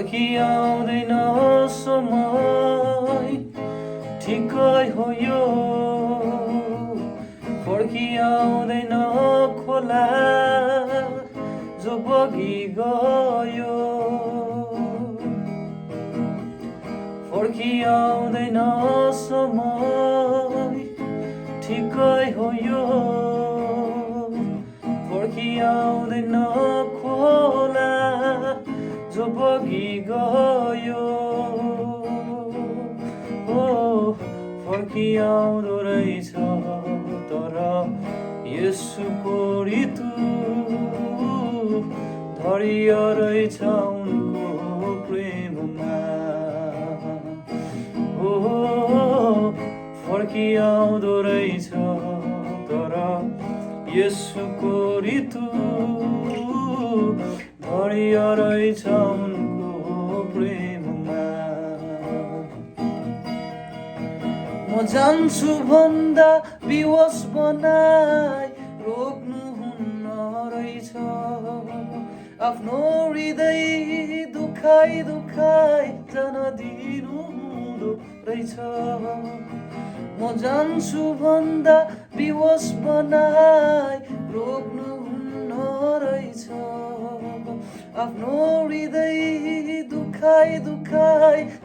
फर्किआउँदैन समय ठिकै हो यो फर्किआउँदैन खोला जो बगी गयो फर्किआउँदैन समय ठिकै हो यो फर्किआउँदैन खोला जो बगी गयो फर्किआउँदो रहेछ तर येशूको ऋतु धैर्य रहेछ उनको प्रेममा फर्किआउँदो रहेछ तर येशूको ऋतु धैर्य रहेछ उनको प्रेममा म जान्छु भन्दा विवश बनाई रोक्नुहुन्न रहेछ आफ्नो हृदय दुखाइ जान दिनुहुँदो रहेछ म जान्छु भन्दा विवश बनाई रोक्नुहुन्न रहेछ आफ्नो हृदय दुखाइ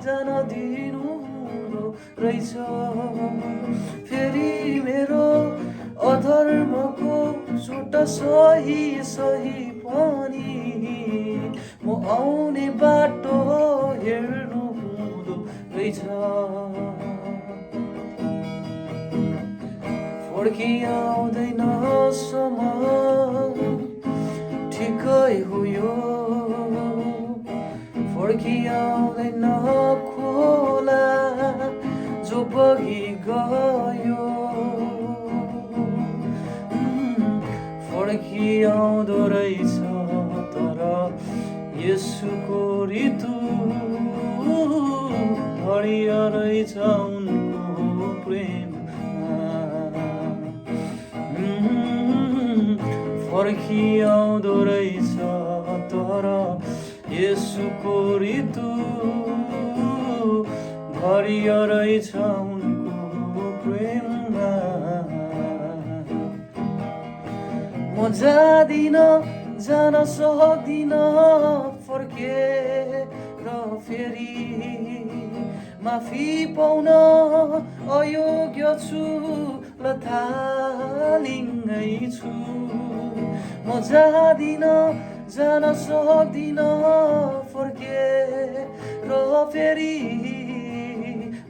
जान दिनुहुँदो रहेछ फेरि मेरो अधर्मको चोट सही पनि म आउने बाटो हेर्नु हुँदो रहेछ फर्किआउँदैन समय ठिकै हो यो फर्किआउँदैन खोला जो बगी गयो फर्किआउँदो रहेछ तर येशूको ऋतु धैर्य रहेछ उनको प्रेममा फर्किआउँदो रहेछ तर येशूको ऋतु धैर्य रहेछ उनको प्रेममा म जाँदिन जान सक्दिन फर्केर फेरि माफी पाउन अयोग्य छु लथालिङ्गै छु म जाँदिन जान सक्दिन फर्केर फेरि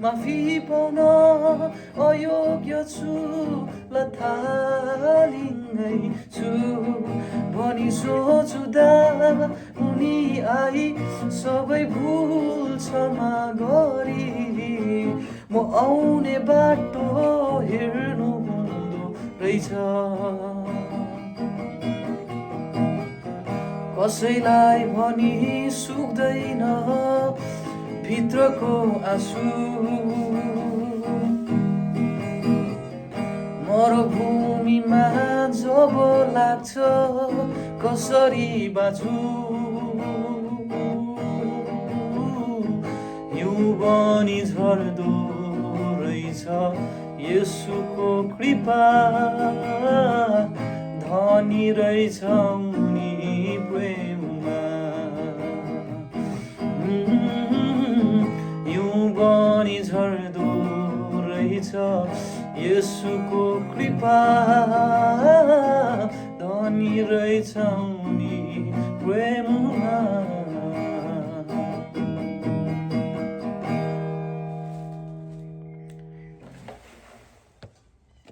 माफी पाउन अयोग्य छु लथालिङ्गै छु भनी सोचुदा उनी आई सबै भुल क्षमा गरी म आउने बाटो हेर्नु हुँदो रहेछ कसैलाई भनी सुक्दैन भित्रको आँसु मरुभूमिमा जब लाग्छ कसरी बाँचु हिउँ बनी झर्दो रहेछ येशूको कृपा धनी रहेछ उनी प्रेममा हिउँ बनी झर्दो रहेछ येशूको कृपा धनी रहेछ उनी प्रेम